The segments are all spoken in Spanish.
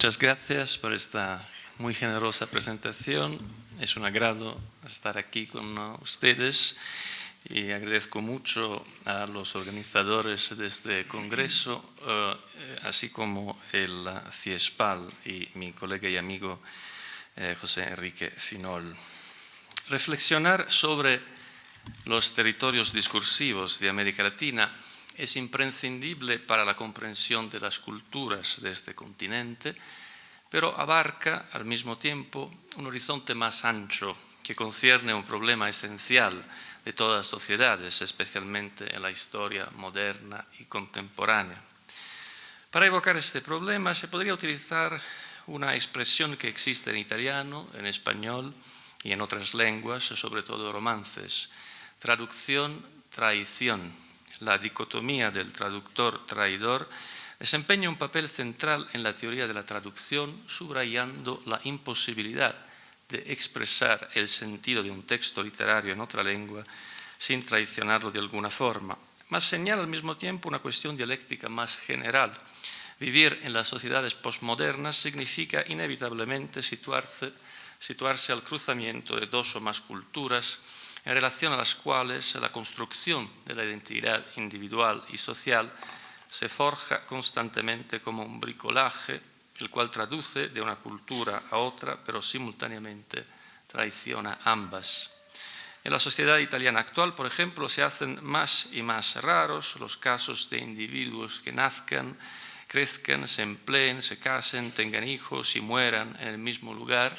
Muchas gracias por esta muy generosa presentación. Es un agrado estar aquí con ustedes y agradezco mucho a los organizadores de este congreso, así como el CIESPAL y mi colega y amigo José Enrique Finol. Reflexionar sobre los territorios discursivos de América Latina es imprescindible para la comprensión de las culturas de este continente, pero abarca al mismo tiempo un horizonte más ancho que concierne un problema esencial de todas las sociedades, especialmente en la historia moderna y contemporánea. Para evocar este problema se podría utilizar una expresión que existe en italiano, en español y en otras lenguas, sobre todo romances: traducción-traición. La dicotomía del traductor-traidor desempeña un papel central en la teoría de la traducción, subrayando la imposibilidad de expresar el sentido de un texto literario en otra lengua sin traicionarlo de alguna forma. Mas señala al mismo tiempo una cuestión dialéctica más general. Vivir en las sociedades postmodernas significa inevitablemente situarse al cruzamiento de dos o más culturas, en relación a las cuales la construcción de la identidad individual y social se forja constantemente como un bricolaje, el cual traduce de una cultura a otra, pero simultáneamente traiciona ambas. En la sociedad italiana actual, por ejemplo, se hacen más y más raros los casos de individuos que nazcan, crezcan, se empleen, se casen, tengan hijos y mueran en el mismo lugar,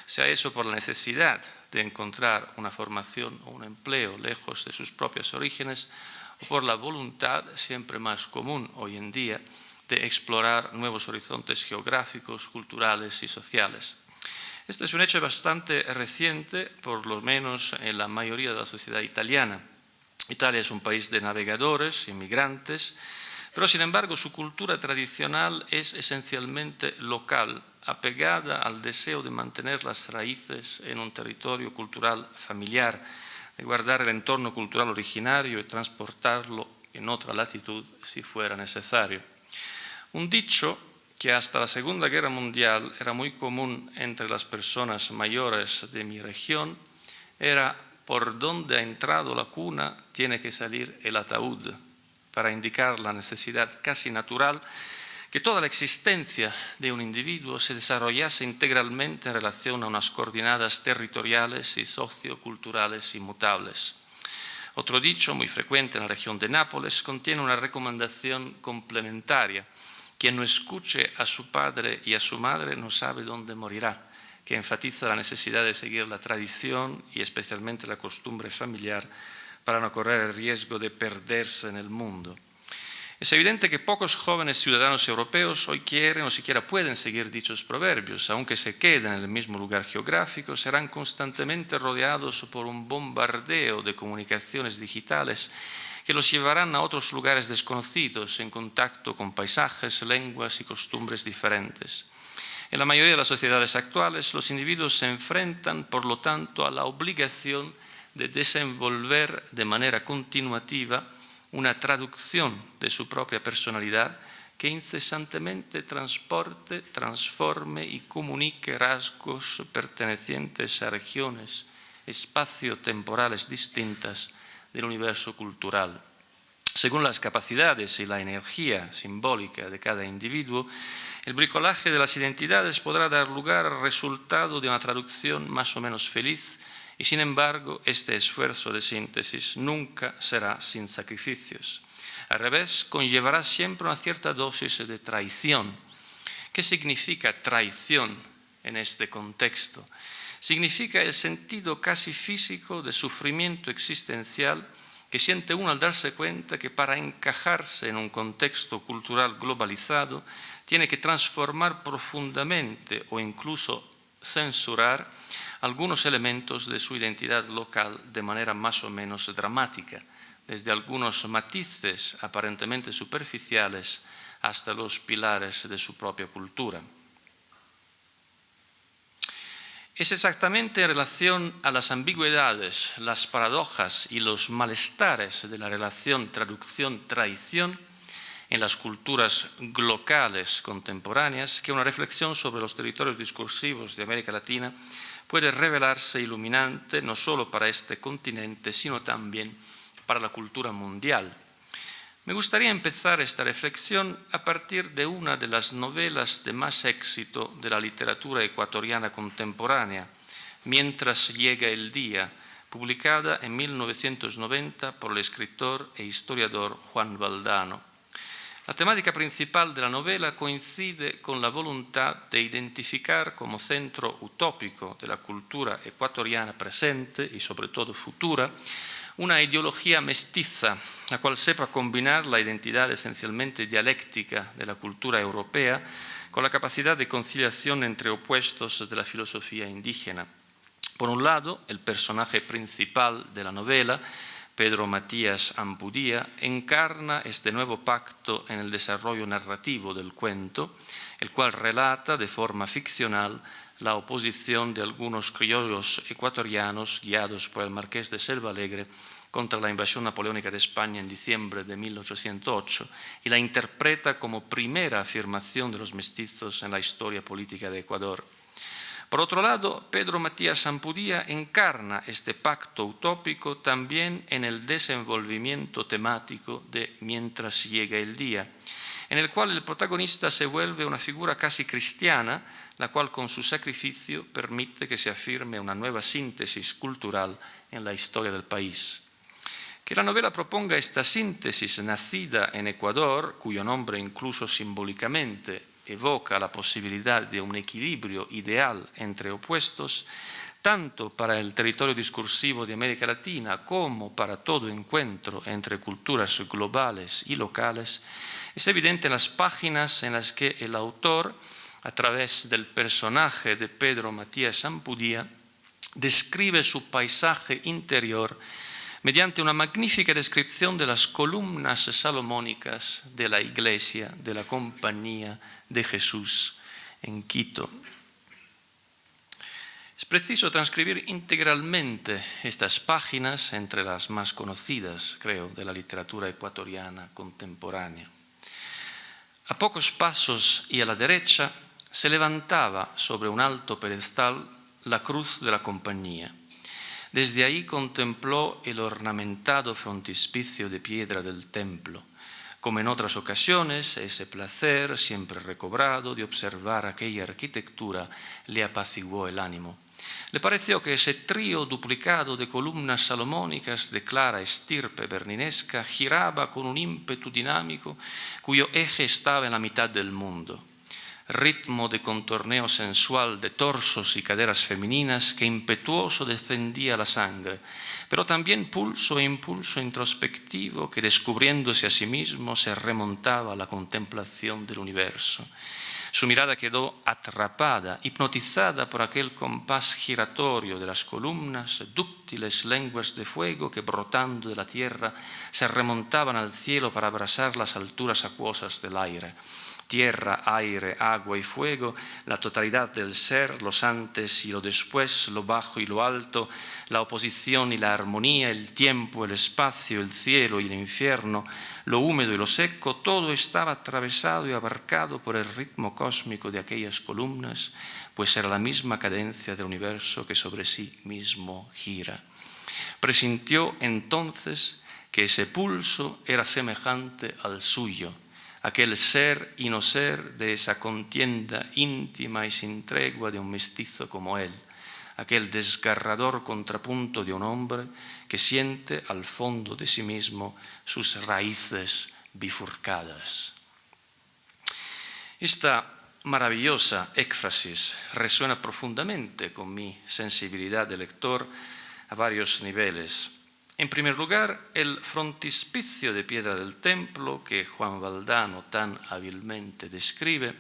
sea eso por la necesidad de encontrar una formación o un empleo lejos de sus propios orígenes, o por la voluntad, siempre más común hoy en día, de explorar nuevos horizontes geográficos, culturales y sociales. Este es un hecho bastante reciente, por lo menos en la mayoría de la sociedad italiana. Italia es un país de navegadores, inmigrantes, pero sin embargo su cultura tradicional es esencialmente local, apegada al deseo de mantener las raíces en un territorio cultural familiar, de guardar el entorno cultural originario y transportarlo en otra latitud si fuera necesario. Un dicho que hasta la Segunda Guerra Mundial era muy común entre las personas mayores de mi región era: por donde ha entrado la cuna tiene que salir el ataúd, para indicar la necesidad casi natural que toda la existencia de un individuo se desarrollase integralmente en relación a unas coordenadas territoriales y socioculturales inmutables. Otro dicho muy frecuente en la región de Nápoles contiene una recomendación complementaria: quien no escuche a su padre y a su madre no sabe dónde morirá, que enfatiza la necesidad de seguir la tradición y especialmente la costumbre familiar para no correr el riesgo de perderse en el mundo. Es evidente que pocos jóvenes ciudadanos europeos hoy quieren o siquiera pueden seguir dichos proverbios. Aunque se queden en el mismo lugar geográfico, serán constantemente rodeados por un bombardeo de comunicaciones digitales que los llevarán a otros lugares desconocidos, en contacto con paisajes, lenguas y costumbres diferentes. En la mayoría de las sociedades actuales, los individuos se enfrentan, por lo tanto, a la obligación de desenvolver de manera continuativa una traducción de su propia personalidad que incesantemente transporte, transforme y comunique rasgos pertenecientes a regiones espacio-temporales distintas del universo cultural. Según las capacidades y la energía simbólica de cada individuo, el bricolaje de las identidades podrá dar lugar al resultado de una traducción más o menos feliz, y sin embargo, este esfuerzo de síntesis nunca será sin sacrificios. Al revés, conllevará siempre una cierta dosis de traición. ¿Qué significa traición en este contexto? Significa el sentido casi físico de sufrimiento existencial que siente uno al darse cuenta que para encajarse en un contexto cultural globalizado tiene que transformar profundamente o incluso censurar algunos elementos de su identidad local de manera más o menos dramática, desde algunos matices aparentemente superficiales hasta los pilares de su propia cultura. Es exactamente en relación a las ambigüedades, las paradojas y los malestares de la relación traducción-traición en las culturas locales contemporáneas que una reflexión sobre los territorios discursivos de América Latina puede revelarse iluminante no solo para este continente, sino también para la cultura mundial. Me gustaría empezar esta reflexión a partir de una de las novelas de más éxito de la literatura ecuatoriana contemporánea, Mientras llega el día, publicada en 1990 por el escritor e historiador Juan Valdano. La temática principal de la novela coincide con la voluntad de identificar como centro utópico de la cultura ecuatoriana presente y sobre todo futura una ideología mestiza, la cual sepa combinar la identidad esencialmente dialéctica de la cultura europea con la capacidad de conciliación entre opuestos de la filosofía indígena. Por un lado, el personaje principal de la novela, Pedro Matías Ampudía, encarna este nuevo pacto en el desarrollo narrativo del cuento, el cual relata de forma ficcional la oposición de algunos criollos ecuatorianos guiados por el marqués de Selvalegre contra la invasión napoleónica de España en diciembre de 1808 y la interpreta como primera afirmación de los mestizos en la historia política de Ecuador. Por otro lado, Pedro Matías Ampudía encarna este pacto utópico también en el desenvolvimiento temático de Mientras llega el día, en el cual el protagonista se vuelve una figura casi cristiana, la cual con su sacrificio permite que se afirme una nueva síntesis cultural en la historia del país. Que la novela proponga esta síntesis nacida en Ecuador, cuyo nombre incluso simbólicamente evoca la posibilidad de un equilibrio ideal entre opuestos, tanto para el territorio discursivo de América Latina como para todo encuentro entre culturas globales y locales, es evidente en las páginas en las que el autor, a través del personaje de Pedro Matías Ampudía, describe su paisaje interior mediante una magnífica descripción de las columnas salomónicas de la iglesia de la Compañía de Jesús en Quito. Es preciso transcribir integralmente estas páginas, entre las más conocidas, creo, de la literatura ecuatoriana contemporánea. A pocos pasos y a la derecha se levantaba sobre un alto pedestal la cruz de la Compañía. Desde ahí contempló el ornamentado frontispicio de piedra del templo. Como en otras ocasiones, ese placer, siempre recobrado, de observar aquella arquitectura le apaciguó el ánimo. Le pareció que ese trío duplicado de columnas salomónicas de clara estirpe berninesca giraba con un ímpetu dinámico cuyo eje estaba en la mitad del mundo. Ritmo de contorneo sensual de torsos y caderas femeninas que impetuoso descendía la sangre, pero también pulso e impulso introspectivo que, descubriéndose a sí mismo, se remontaba a la contemplación del universo. Su mirada quedó atrapada, hipnotizada por aquel compás giratorio de las columnas, dúctiles lenguas de fuego que, brotando de la tierra, se remontaban al cielo para abrasar las alturas acuosas del aire. Tierra, aire, agua y fuego, la totalidad del ser, los antes y lo después, lo bajo y lo alto, la oposición y la armonía, el tiempo, el espacio, el cielo y el infierno, lo húmedo y lo seco, todo estaba atravesado y abarcado por el ritmo cósmico de aquellas columnas, pues era la misma cadencia del universo que sobre sí mismo gira. Presintió entonces que ese pulso era semejante al suyo, aquel ser y no ser de esa contienda íntima y sin tregua de un mestizo como él, aquel desgarrador contrapunto de un hombre que siente al fondo de sí mismo sus raíces bifurcadas. Esta maravillosa éfrasis resuena profundamente con mi sensibilidad de lector a varios niveles. En primer lugar, el frontispicio de piedra del templo que Juan Valdano tan hábilmente describe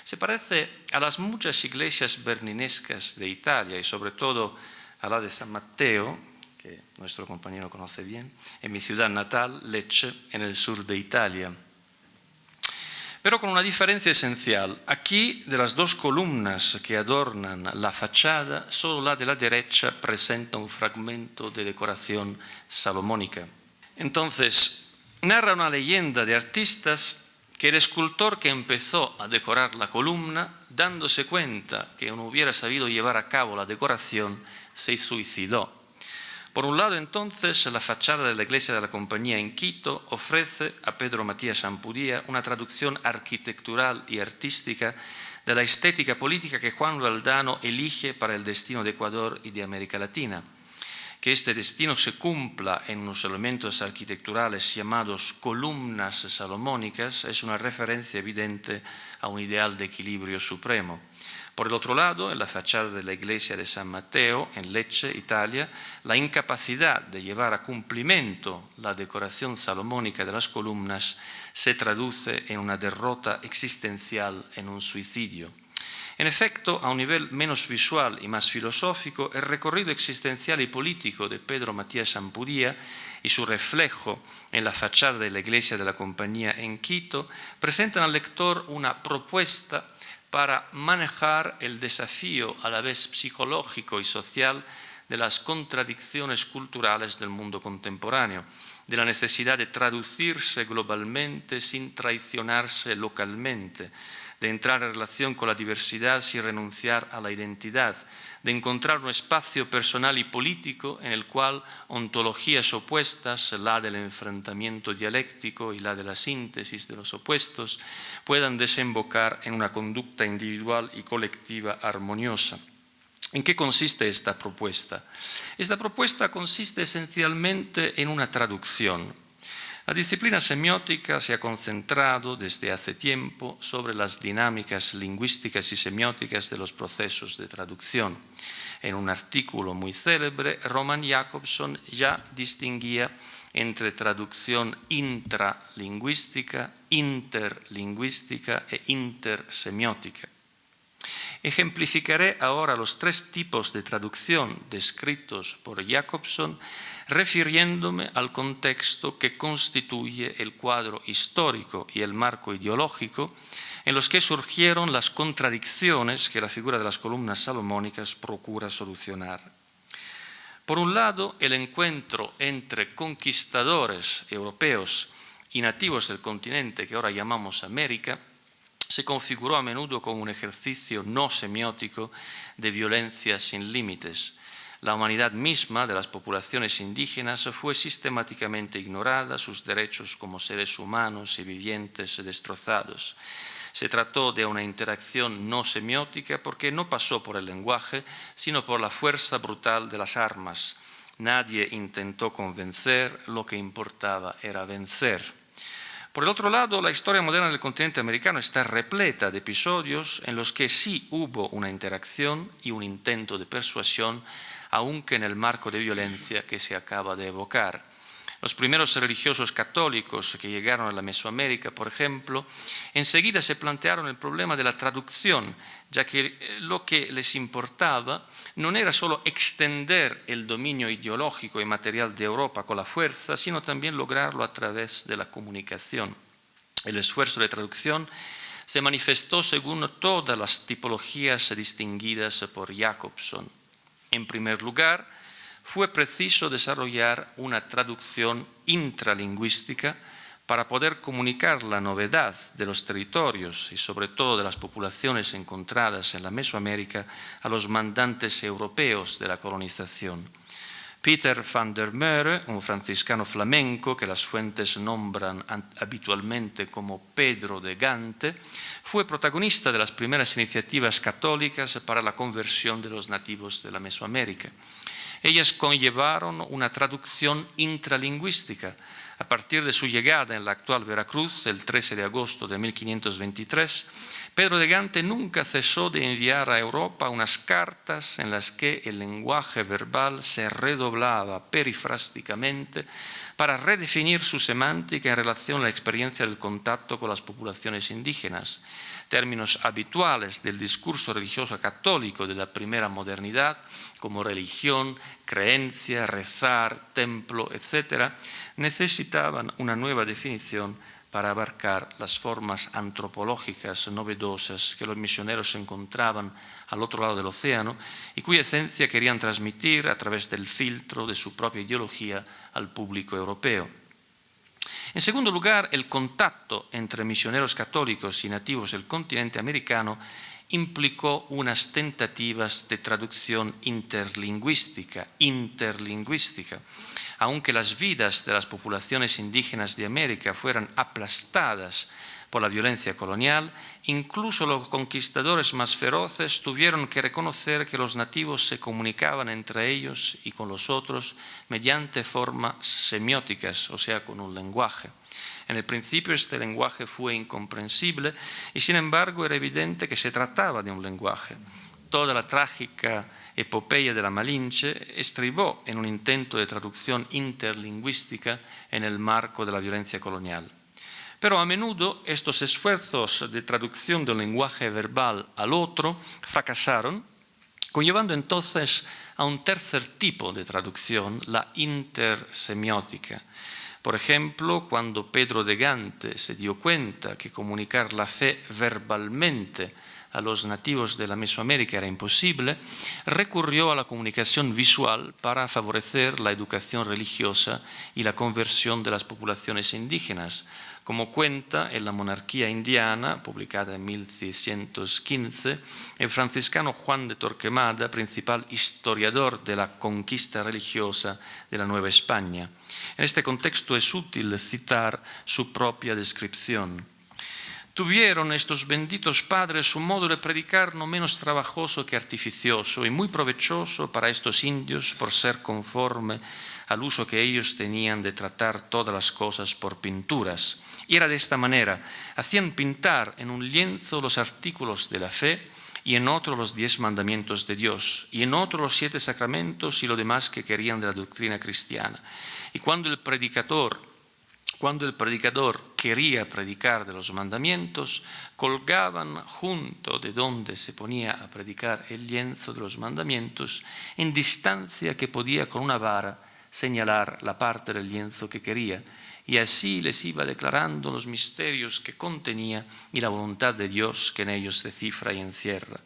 se parece a las muchas iglesias berninescas de Italia y sobre todo a la de San Mateo, que nuestro compañero conoce bien, en mi ciudad natal, Lecce, en el sur de Italia. Pero con una diferencia esencial. Aquí, de las dos columnas que adornan la fachada, solo la de la derecha presenta un fragmento de decoración salomónica. Entonces, narra una leyenda de artistas que el escultor que empezó a decorar la columna, dándose cuenta que no hubiera sabido llevar a cabo la decoración, se suicidó. Por un lado, entonces, la fachada de la iglesia de la Compañía en Quito ofrece a Pedro Matías Ampudía una traducción arquitectural y artística de la estética política que Juan Valdano elige para el destino de Ecuador y de América Latina. Que este destino se cumpla en unos elementos arquitecturales llamados columnas salomónicas es una referencia evidente a un ideal de equilibrio supremo. Por el otro lado, en la fachada de la iglesia de San Mateo, en Lecce, Italia, la incapacidad de llevar a cumplimiento la decoración salomónica de las columnas se traduce en una derrota existencial, en un suicidio. En efecto, a un nivel menos visual y más filosófico, el recorrido existencial y político de Pedro Matías Ampudía y su reflejo en la fachada de la iglesia de la Compañía en Quito presentan al lector una propuesta para manejar el desafío a la vez psicológico y social de las contradicciones culturales del mundo contemporáneo, de la necesidad de traducirse globalmente sin traicionarse localmente, de entrar en relación con la diversidad sin renunciar a la identidad, de encontrar un espacio personal y político en el cual ontologías opuestas, la del enfrentamiento dialéctico y la de la síntesis de los opuestos, puedan desembocar en una conducta individual y colectiva armoniosa. ¿En qué consiste esta propuesta? Esta propuesta consiste esencialmente en una traducción. La disciplina semiótica se ha concentrado desde hace tiempo sobre las dinámicas lingüísticas y semióticas de los procesos de traducción. En un artículo muy célebre, Roman Jakobson ya distinguía entre traducción intralingüística, interlingüística e intersemiótica. Ejemplificaré ahora los tres tipos de traducción descritos por Jakobson, refiriéndome al contexto que constituye el cuadro histórico y el marco ideológico en los que surgieron las contradicciones que la figura de las columnas salomónicas procura solucionar. Por un lado, el encuentro entre conquistadores europeos y nativos del continente que ahora llamamos América se configuró a menudo como un ejercicio no semiótico de violencia sin límites. La humanidad misma de las populaciones indígenas fue sistemáticamente ignorada, sus derechos como seres humanos y vivientes destrozados. Se trató de una interacción no semiótica porque no pasó por el lenguaje, sino por la fuerza brutal de las armas. Nadie intentó convencer, lo que importaba era vencer. Por el otro lado, la historia moderna del continente americano está repleta de episodios en los que sí hubo una interacción y un intento de persuasión, aunque en el marco de violencia que se acaba de evocar. Los primeros religiosos católicos que llegaron a la Mesoamérica, por ejemplo, enseguida se plantearon el problema de la traducción, ya que lo que les importaba no era solo extender el dominio ideológico y material de Europa con la fuerza, sino también lograrlo a través de la comunicación. El esfuerzo de traducción se manifestó según todas las tipologías distinguidas por Jakobson. En primer lugar, fue preciso desarrollar una traducción intralingüística para poder comunicar la novedad de los territorios y sobre todo de las poblaciones encontradas en la Mesoamérica a los mandantes europeos de la colonización. Peter van der Mere, un franciscano flamenco que las fuentes nombran habitualmente como Pedro de Gante, fue protagonista de las primeras iniciativas católicas para la conversión de los nativos de la Mesoamérica. Ellas conllevaron una traducción intralingüística. A partir de su llegada en la actual Veracruz, el 13 de agosto de 1523, Pedro de Gante nunca cesó de enviar a Europa unas cartas en las que el lenguaje verbal se redoblaba perifrásticamente para redefinir su semántica en relación a la experiencia del contacto con las poblaciones indígenas. Términos habituales del discurso religioso católico de la primera modernidad, como religión, creencia, rezar, templo, etc., necesitaban una nueva definición para abarcar las formas antropológicas novedosas que los misioneros encontraban al otro lado del océano y cuya esencia querían transmitir a través del filtro de su propia ideología al público europeo. En segundo lugar, el contacto entre misioneros católicos y nativos del continente americano implicó unas tentativas de traducción interlingüística, aunque las vidas de las poblaciones indígenas de América fueran aplastadas por la violencia colonial, incluso los conquistadores más feroces tuvieron que reconocer que los nativos se comunicaban entre ellos y con los otros mediante formas semióticas, o sea, con un lenguaje. En el principio este lenguaje fue incomprensible y sin embargo era evidente que se trataba de un lenguaje. Toda la trágica epopeya de la Malinche estribó en un intento de traducción interlingüística en el marco de la violencia colonial. Pero a menudo estos esfuerzos de traducción del lenguaje verbal al otro fracasaron, conllevando entonces a un tercer tipo de traducción, la intersemiótica. Por ejemplo, cuando Pedro de Gante se dio cuenta que comunicar la fe verbalmente a los nativos de la Mesoamérica era imposible, recurrió a la comunicación visual para favorecer la educación religiosa y la conversión de las poblaciones indígenas, como cuenta en La monarquía indiana, publicada en 1615, el franciscano Juan de Torquemada, principal historiador de la conquista religiosa de la Nueva España. En este contexto es útil citar su propia descripción. Tuvieron estos benditos padres un modo de predicar no menos trabajoso que artificioso y muy provechoso para estos indios por ser conforme al uso que ellos tenían de tratar todas las cosas por pinturas. Y era de esta manera: hacían pintar en un lienzo los artículos de la fe y en otro los 10 mandamientos de Dios, y en otro los 7 sacramentos y lo demás que querían de la doctrina cristiana. Y cuando el predicador quería predicar de los mandamientos, colgaban junto de donde se ponía a predicar el lienzo de los mandamientos, en distancia que podía con una vara señalar la parte del lienzo que quería, y así les iba declarando los misterios que contenía y la voluntad de Dios que en ellos se cifra y encierra.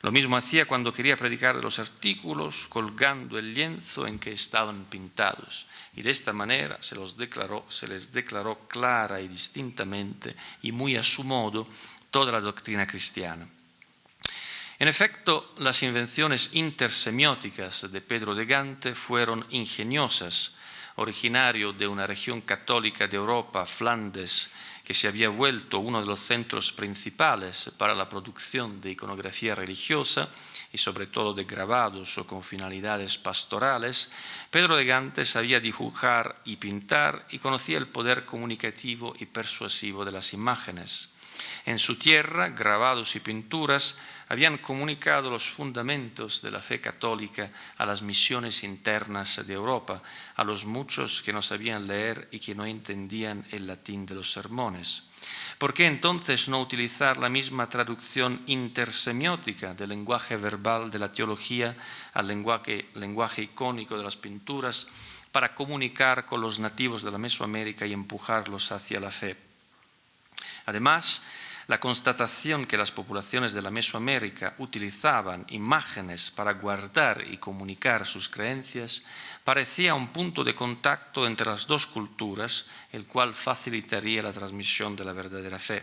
Lo mismo hacía cuando quería predicar de los artículos, colgando el lienzo en que estaban pintados. Y de esta manera se les declaró clara y distintamente y muy a su modo toda la doctrina cristiana. En efecto, las invenciones intersemióticas de Pedro de Gante fueron ingeniosas. Originario de una región católica de Europa, Flandes, que se había vuelto uno de los centros principales para la producción de iconografía religiosa y sobre todo de grabados o con finalidades pastorales, Pedro de Gante sabía dibujar y pintar y conocía el poder comunicativo y persuasivo de las imágenes. En su tierra, grabados y pinturas habían comunicado los fundamentos de la fe católica a las misiones internas de Europa, a los muchos que no sabían leer y que no entendían el latín de los sermones. ¿Por qué entonces no utilizar la misma traducción intersemiótica del lenguaje verbal de la teología al lenguaje icónico de las pinturas para comunicar con los nativos de la Mesoamérica y empujarlos hacia la fe? Además, la constatación que las poblaciones de la Mesoamérica utilizaban imágenes para guardar y comunicar sus creencias parecía un punto de contacto entre las dos culturas, el cual facilitaría la transmisión de la verdadera fe.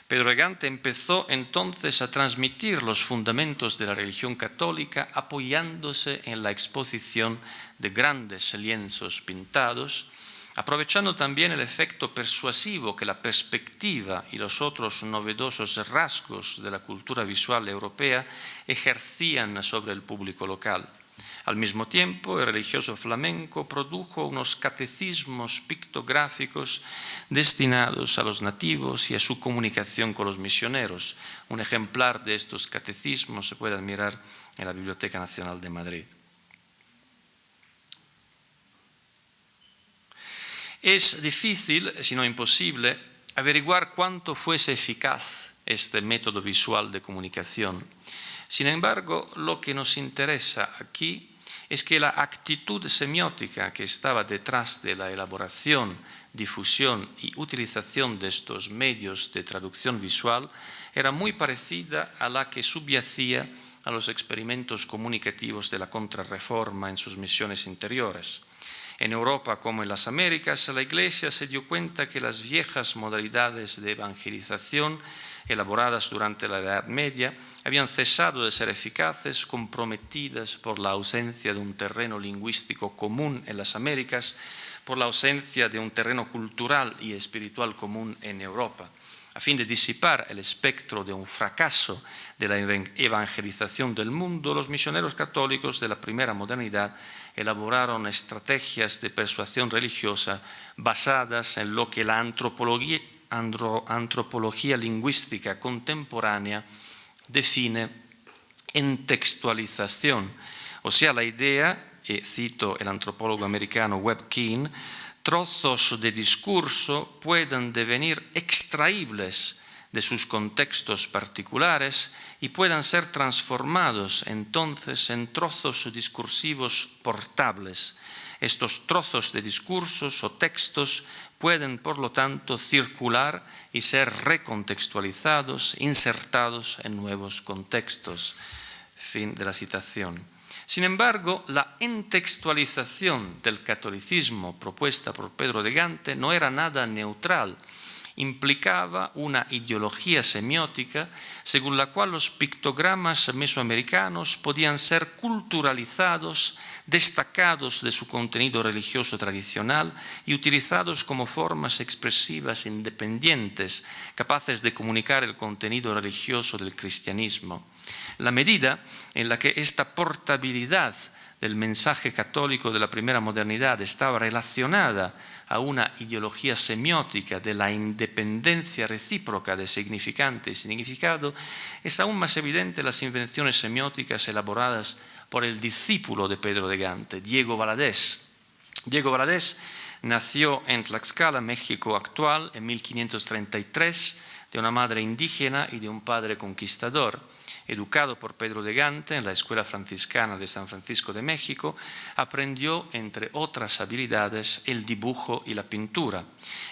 Pedro de Gante empezó entonces a transmitir los fundamentos de la religión católica apoyándose en la exposición de grandes lienzos pintados, aprovechando también el efecto persuasivo que la perspectiva y los otros novedosos rasgos de la cultura visual europea ejercían sobre el público local. Al mismo tiempo, el religioso flamenco produjo unos catecismos pictográficos destinados a los nativos y a su comunicación con los misioneros. Un ejemplar de estos catecismos se puede admirar en la Biblioteca Nacional de Madrid. Es difícil, si no imposible, averiguar cuánto fuese eficaz este método visual de comunicación. Sin embargo, lo que nos interesa aquí es que la actitud semiótica que estaba detrás de la elaboración, difusión y utilización de estos medios de traducción visual era muy parecida a la que subyacía a los experimentos comunicativos de la Contrarreforma en sus misiones interiores. En Europa como en las Américas, la Iglesia se dio cuenta que las viejas modalidades de evangelización elaboradas durante la Edad Media habían cesado de ser eficaces, comprometidas por la ausencia de un terreno lingüístico común en las Américas, por la ausencia de un terreno cultural y espiritual común en Europa. A fin de disipar el espectro de un fracaso de la evangelización del mundo, los misioneros católicos de la primera modernidad elaboraron estrategias de persuasión religiosa basadas en lo que la antropología lingüística contemporánea define entextualización, o sea, la idea, y cito el antropólogo americano Webb Keane, trozos de discurso puedan devenir extraíbles de sus contextos particulares y puedan ser transformados entonces en trozos discursivos portables. Estos trozos de discursos o textos pueden, por lo tanto, circular y ser recontextualizados, insertados en nuevos contextos. Fin de la citación. Sin embargo, la entextualización del catolicismo propuesta por Pedro de Gante no era nada neutral. Implicaba una ideología semiótica según la cual los pictogramas mesoamericanos podían ser culturalizados, destacados de su contenido religioso tradicional y utilizados como formas expresivas independientes, capaces de comunicar el contenido religioso del cristianismo. La medida en la que esta portabilidad del mensaje católico de la primera modernidad estaba relacionada a una ideología semiótica de la independencia recíproca de significante y significado, es aún más evidente en las invenciones semióticas elaboradas por el discípulo de Pedro de Gante, Diego Valadez. Diego Valadez nació en Tlaxcala, México actual, en 1533, de una madre indígena y de un padre conquistador. Educado por Pedro de Gante en la Escuela Franciscana de San Francisco de México, aprendió, entre otras habilidades, el dibujo y la pintura.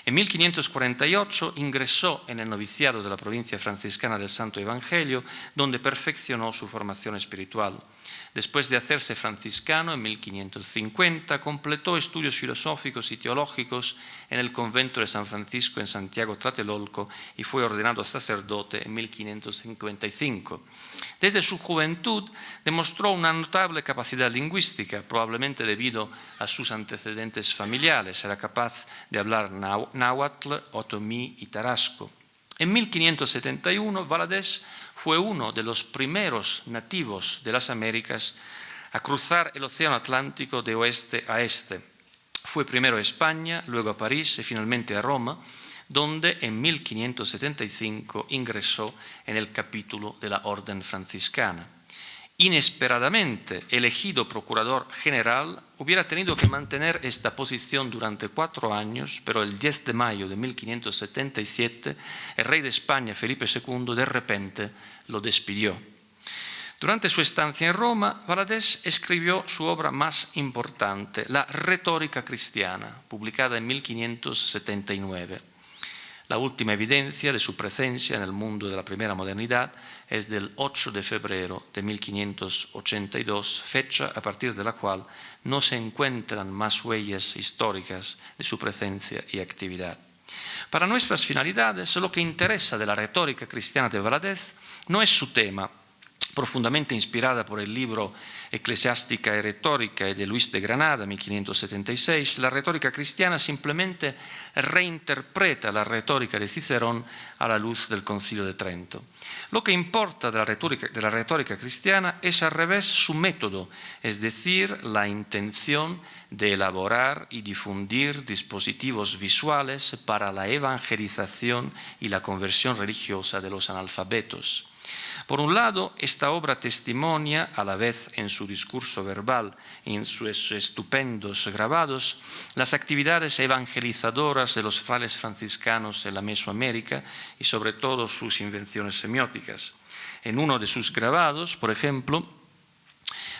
En 1548 ingresó en el noviciado de la provincia franciscana del Santo Evangelio, donde perfeccionó su formación espiritual. Después de hacerse franciscano, en 1550, completó estudios filosóficos y teológicos en el convento de San Francisco en Santiago Tlatelolco y fue ordenado sacerdote en 1555. Desde su juventud demostró una notable capacidad lingüística, probablemente debido a sus antecedentes familiares. Era capaz de hablar náhuatl, otomí y tarasco. En 1571, Valadez fue uno de los primeros nativos de las Américas a cruzar el Océano Atlántico de oeste a este. Fue primero a España, luego a París y finalmente a Roma, donde en 1575 ingresó en el capítulo de la Orden Franciscana. Inesperadamente elegido procurador general, hubiera tenido que mantener esta posición durante 4 años, pero el 10 de mayo de 1577, el rey de España, Felipe II, de repente lo despidió. Durante su estancia en Roma, Valadez escribió su obra más importante, La Retórica Cristiana, publicada en 1579. La última evidencia de su presencia en el mundo de la primera modernidad es del 8 de febrero de 1582, fecha a partir de la cual no se encuentran más huellas históricas de su presencia y actividad. Para nuestras finalidades, lo que interesa de la retórica cristiana de Valadez no es su tema, profundamente inspirada por el libro Eclesiástica y Retórica de Luis de Granada, 1576, la retórica cristiana simplemente reinterpreta la retórica de Cicerón a la luz del Concilio de Trento. Lo que importa de la retórica cristiana es al revés su método, es decir, la intención de elaborar y difundir dispositivos visuales para la evangelización y la conversión religiosa de los analfabetos. Por un lado, esta obra testimonia, a la vez en su discurso verbal y en sus estupendos grabados, las actividades evangelizadoras de los frailes franciscanos en la Mesoamérica y sobre todo sus invenciones semióticas. En uno de sus grabados, por ejemplo,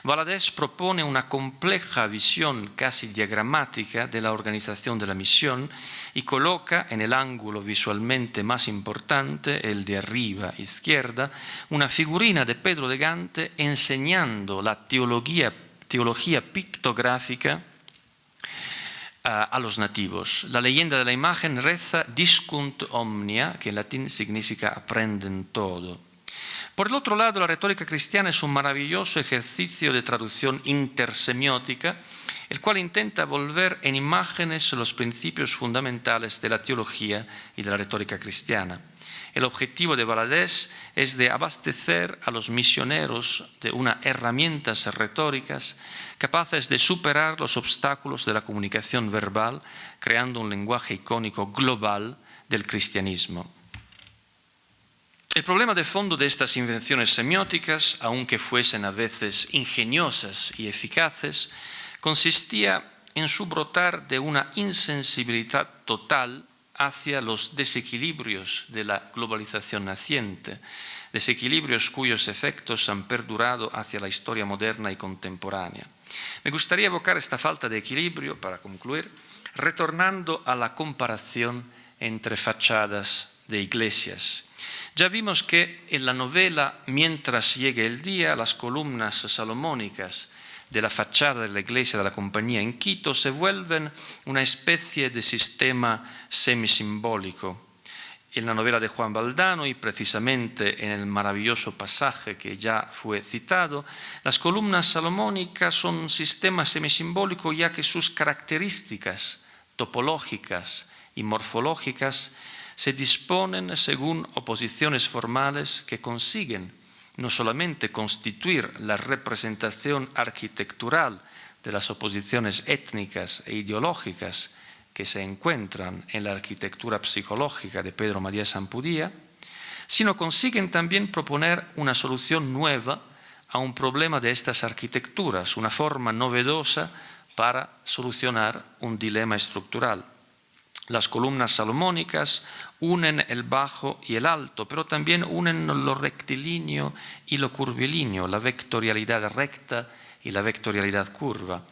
Valadez propone una compleja visión casi diagramática de la organización de la misión y coloca en el ángulo visualmente más importante, el de arriba izquierda, una figurina de Pedro de Gante enseñando la teología pictográfica a los nativos. La leyenda de la imagen reza discunt omnia, que en latín significa aprenden todo. Por el otro lado, la retórica cristiana es un maravilloso ejercicio de traducción intersemiótica, el cual intenta volver en imágenes los principios fundamentales de la teología y de la retórica cristiana. El objetivo de Valadez es de abastecer a los misioneros de unas herramientas retóricas capaces de superar los obstáculos de la comunicación verbal, creando un lenguaje icónico global del cristianismo. El problema de fondo de estas invenciones semióticas, aunque fuesen a veces ingeniosas y eficaces, consistía en su brotar de una insensibilidad total hacia los desequilibrios de la globalización naciente, desequilibrios cuyos efectos han perdurado hacia la historia moderna y contemporánea. Me gustaría evocar esta falta de equilibrio, para concluir, retornando a la comparación entre fachadas de iglesias. Ya vimos que en la novela Mientras llegue el día, las columnas salomónicas de la fachada de la iglesia de la Compañía en Quito se vuelven una especie de sistema semisimbólico. En la novela de Juan Valdano y precisamente en el maravilloso pasaje que ya fue citado, las columnas salomónicas son un sistema semisimbólico ya que sus características topológicas y morfológicas se disponen según oposiciones formales que consiguen no solamente constituir la representación arquitectural de las oposiciones étnicas e ideológicas que se encuentran en la arquitectura psicológica de Pedro María Sampudía, sino consiguen también proponer una solución nueva a un problema de estas arquitecturas, una forma novedosa para solucionar un dilema estructural. Las columnas salomónicas unen el bajo y el alto, pero también unen lo rectilíneo y lo curvilíneo, la vectorialidad recta y la vectorialidad curva.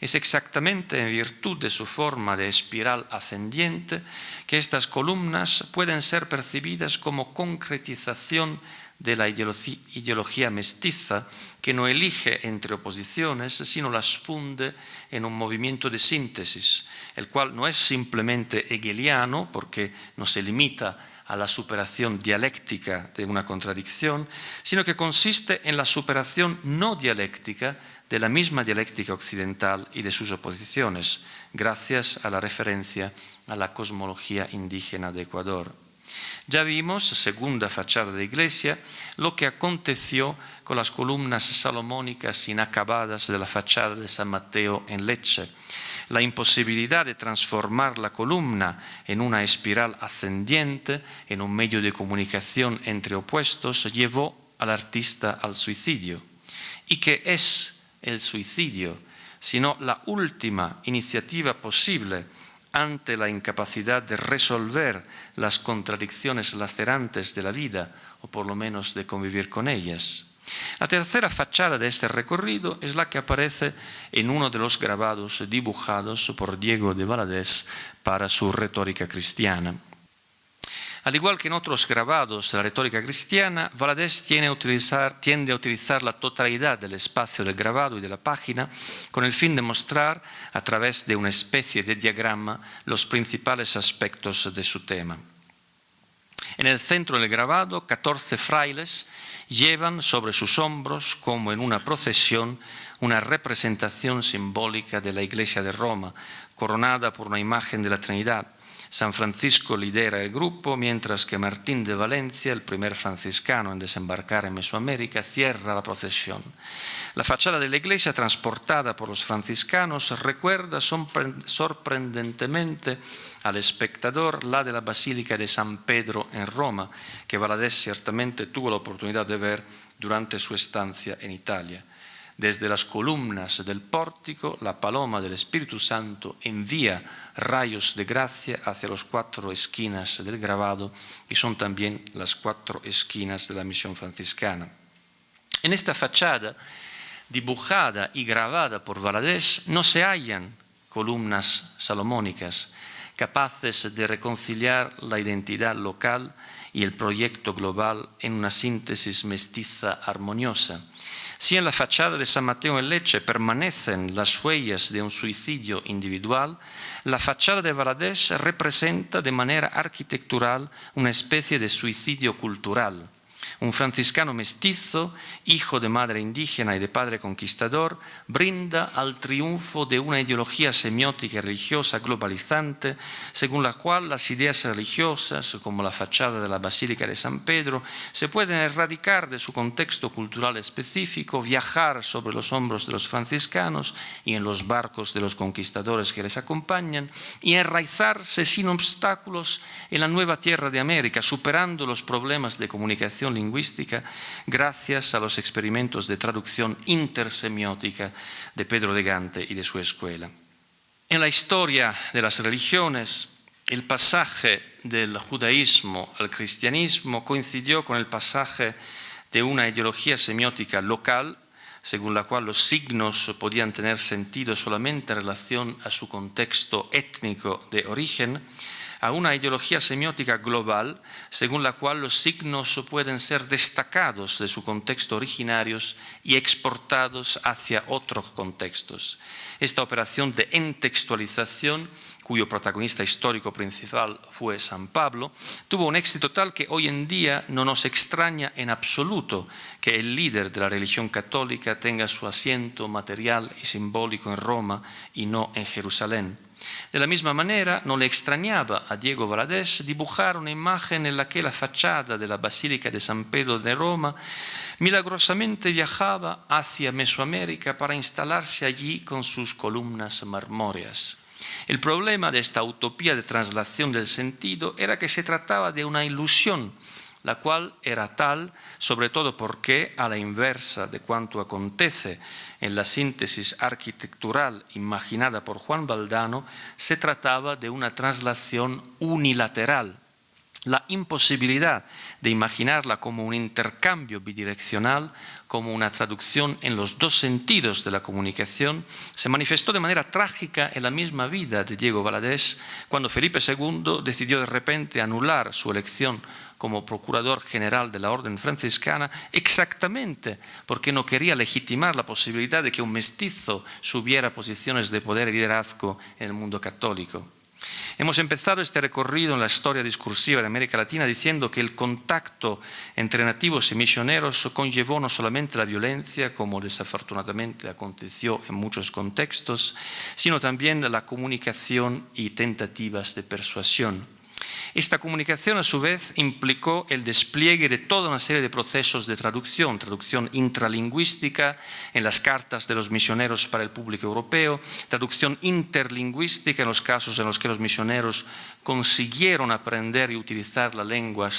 Es exactamente en virtud de su forma de espiral ascendiente que estas columnas pueden ser percibidas como concretización de la ideología mestiza que no elige entre oposiciones, sino las funde en un movimiento de síntesis, el cual no es simplemente hegeliano, porque no se limita a la superación dialéctica de una contradicción, sino que consiste en la superación no dialéctica de la misma dialéctica occidental y de sus oposiciones, gracias a la referencia a la cosmología indígena de Ecuador. Ya vimos, segunda fachada de iglesia, lo que aconteció con las columnas salomónicas inacabadas de la fachada de San Mateo en Lecce. La imposibilidad de transformar la columna en una espiral ascendiente, en un medio de comunicación entre opuestos, llevó al artista al suicidio. ¿Y qué es el suicidio? Sino la última iniciativa posible ante la incapacidad de resolver las contradicciones lacerantes de la vida, o por lo menos de convivir con ellas. La tercera fachada de este recorrido es la que aparece en uno de los grabados dibujados por Diego de Valadez para su retórica cristiana. Al igual que en otros grabados de la retórica cristiana, Valadez tiende a utilizar la totalidad del espacio del grabado y de la página con el fin de mostrar, a través de una especie de diagrama, los principales aspectos de su tema. En el centro del grabado, 14 frailes llevan sobre sus hombros, como en una procesión, una representación simbólica de la Iglesia de Roma, coronada por una imagen de la Trinidad. San Francisco lidera el grupo, mientras que Martín de Valencia, el primer franciscano en desembarcar en Mesoamérica, cierra la procesión. La fachada de la iglesia, transportada por los franciscanos, recuerda sorprendentemente al espectador la de la Basílica de San Pedro en Roma, que Valadez ciertamente tuvo la oportunidad de ver durante su estancia en Italia. Desde las columnas del pórtico, la paloma del Espíritu Santo envía rayos de gracia hacia las 4 esquinas del grabado, y son también las 4 esquinas de la misión franciscana. En esta fachada, dibujada y grabada por Valadez, no se hallan columnas salomónicas capaces de reconciliar la identidad local y el proyecto global en una síntesis mestiza armoniosa, Si en la fachada de San Mateo en Lecce permanecen las huellas de un suicidio individual, la fachada de Valadez representa de manera arquitectural una especie de suicidio cultural. Un franciscano mestizo, hijo de madre indígena y de padre conquistador, brinda al triunfo de una ideología semiótica y religiosa globalizante, según la cual las ideas religiosas, como la fachada de la Basílica de San Pedro, se pueden erradicar de su contexto cultural específico, viajar sobre los hombros de los franciscanos y en los barcos de los conquistadores que les acompañan, y enraizarse sin obstáculos en la nueva tierra de América, superando los problemas de comunicación lingüística gracias a los experimentos de traducción intersemiótica de Pedro de Gante y de su escuela. En la historia de las religiones, el pasaje del judaísmo al cristianismo coincidió con el pasaje de una ideología semiótica local, según la cual los signos podían tener sentido solamente en relación a su contexto étnico de origen, a una ideología semiótica global, según la cual los signos pueden ser destacados de su contexto originarios y exportados hacia otros contextos. Esta operación de entextualización, cuyo protagonista histórico principal fue San Pablo, tuvo un éxito tal que hoy en día no nos extraña en absoluto que el líder de la religión católica tenga su asiento material y simbólico en Roma y no en Jerusalén. De la misma manera, no le extrañaba a Diego Valadez dibujar una imagen en la que la fachada de la Basílica de San Pedro de Roma milagrosamente viajaba hacia Mesoamérica para instalarse allí con sus columnas marmóreas. El problema de esta utopía de traslación del sentido era que se trataba de una ilusión, la cual era tal, sobre todo porque, a la inversa de cuanto acontece en la síntesis arquitectural imaginada por Juan Valdano, se trataba de una traslación unilateral. La imposibilidad de imaginarla como un intercambio bidireccional, como una traducción en los dos sentidos de la comunicación, se manifestó de manera trágica en la misma vida de Diego Valadez, cuando Felipe II decidió de repente anular su elección como procurador general de la Orden Franciscana, exactamente porque no quería legitimar la posibilidad de que un mestizo subiera posiciones de poder y liderazgo en el mundo católico. Hemos empezado este recorrido en la historia discursiva de América Latina diciendo que el contacto entre nativos y misioneros conllevó no solamente la violencia, como desafortunadamente aconteció en muchos contextos, sino también la comunicación y tentativas de persuasión. Esta comunicación, a su vez, implicó el despliegue de toda una serie de procesos de traducción intralingüística en las cartas de los misioneros para el público europeo, traducción interlingüística en los casos en los que los misioneros consiguieron aprender y utilizar la lengua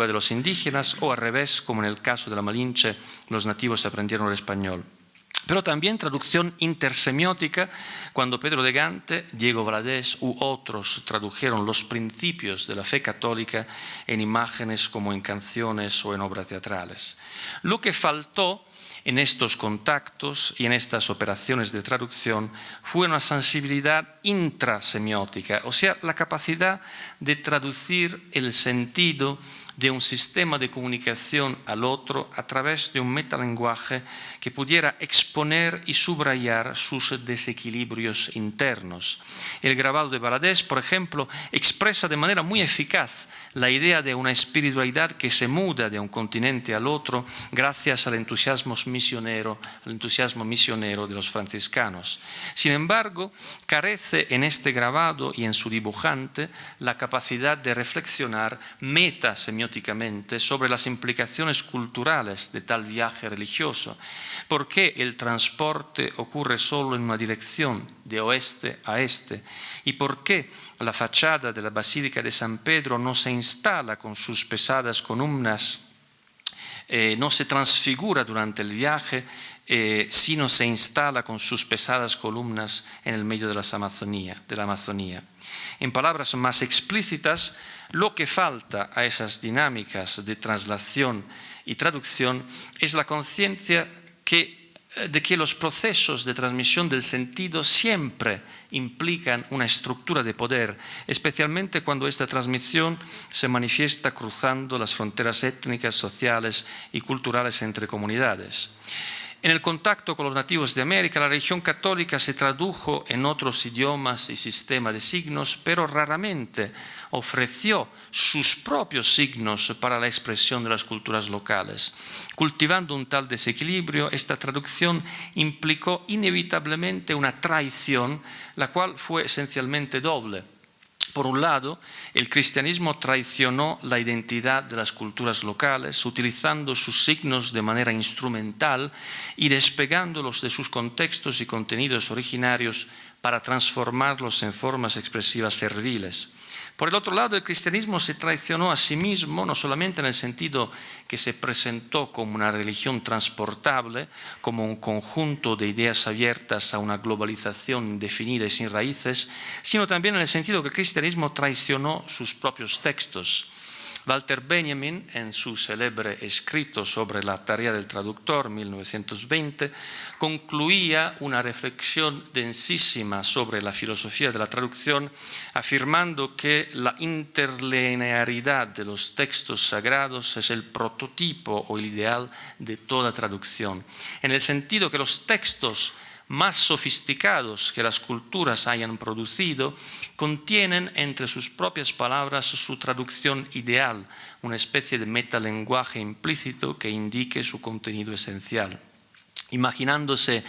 de los indígenas, o al revés, como en el caso de la Malinche, los nativos aprendieron el español. Pero también traducción intersemiótica, cuando Pedro de Gante, Diego Valadez u otros tradujeron los principios de la fe católica en imágenes como en canciones o en obras teatrales. Lo que faltó en estos contactos y en estas operaciones de traducción fue una sensibilidad intrasemiótica, o sea, la capacidad de traducir el sentido de un sistema de comunicación al otro a través de un metalenguaje que pudiera exponer y subrayar sus desequilibrios internos. El grabado de Valadez, por ejemplo, expresa de manera muy eficaz la idea de una espiritualidad que se muda de un continente al otro gracias al entusiasmo misionero de los franciscanos. Sin embargo, carece en este grabado y en su dibujante la capacidad de reflexionar metasemióticamente sobre las implicaciones culturales de tal viaje religioso. ¿Por qué el transporte ocurre solo en una dirección, de oeste a este? ¿Y por qué la fachada de la Basílica de San Pedro no se instala con sus pesadas columnas, no se transfigura durante el viaje, sino se instala con sus pesadas columnas en el medio de la Amazonía? En palabras más explícitas, lo que falta a esas dinámicas de traslación y traducción es la conciencia que de que los procesos de transmisión del sentido siempre implican una estructura de poder, especialmente cuando esta transmisión se manifiesta cruzando las fronteras étnicas, sociales y culturales entre comunidades. En el contacto con los nativos de América, la religión católica se tradujo en otros idiomas y sistemas de signos, pero raramente ofreció sus propios signos para la expresión de las culturas locales. Cultivando un tal desequilibrio, esta traducción implicó inevitablemente una traición, la cual fue esencialmente doble. Por un lado, el cristianismo traicionó la identidad de las culturas locales, utilizando sus signos de manera instrumental y despegándolos de sus contextos y contenidos originarios para transformarlos en formas expresivas serviles. Por el otro lado, el cristianismo se traicionó a sí mismo, no solamente en el sentido que se presentó como una religión transportable, como un conjunto de ideas abiertas a una globalización indefinida y sin raíces, sino también en el sentido que el cristianismo traicionó sus propios textos. Walter Benjamin, en su célebre escrito sobre la tarea del traductor, 1920, concluía una reflexión densísima sobre la filosofía de la traducción, afirmando que la interlinearidad de los textos sagrados es el prototipo o el ideal de toda traducción, en el sentido que los textos más sofisticados que las culturas hayan producido, contienen entre sus propias palabras su traducción ideal, una especie de metalenguaje implícito que indique su contenido esencial. Imaginándose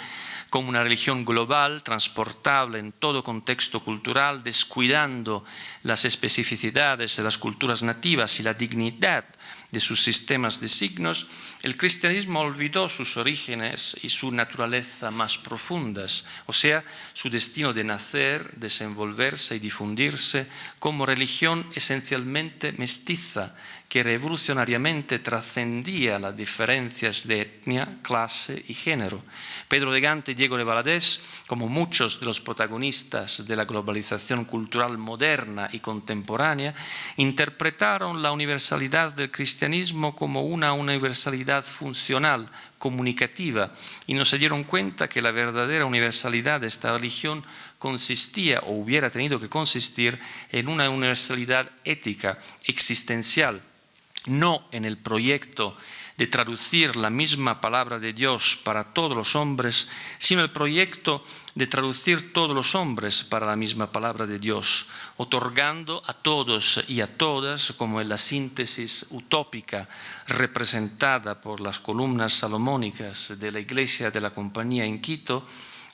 como una religión global, transportable en todo contexto cultural, descuidando las especificidades de las culturas nativas y la dignidad de sus sistemas de signos, el cristianismo olvidó sus orígenes y su naturaleza más profundas, o sea, su destino de nacer, desenvolverse y difundirse como religión esencialmente mestiza, que revolucionariamente trascendía las diferencias de etnia, clase y género. Pedro de Gante y Diego de Valadez, como muchos de los protagonistas de la globalización cultural moderna y contemporánea, interpretaron la universalidad del cristianismo como una universalidad funcional, comunicativa, y no se dieron cuenta que la verdadera universalidad de esta religión consistía o hubiera tenido que consistir en una universalidad ética, existencial, no en el proyecto de traducir la misma palabra de Dios para todos los hombres, sino el proyecto de traducir todos los hombres para la misma palabra de Dios, otorgando a todos y a todas, como en la síntesis utópica representada por las columnas salomónicas de la Iglesia de la Compañía en Quito,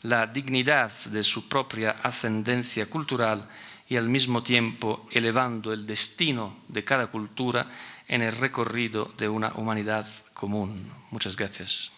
la dignidad de su propia ascendencia cultural y al mismo tiempo elevando el destino de cada cultura en el recorrido de una humanidad común. Muchas gracias.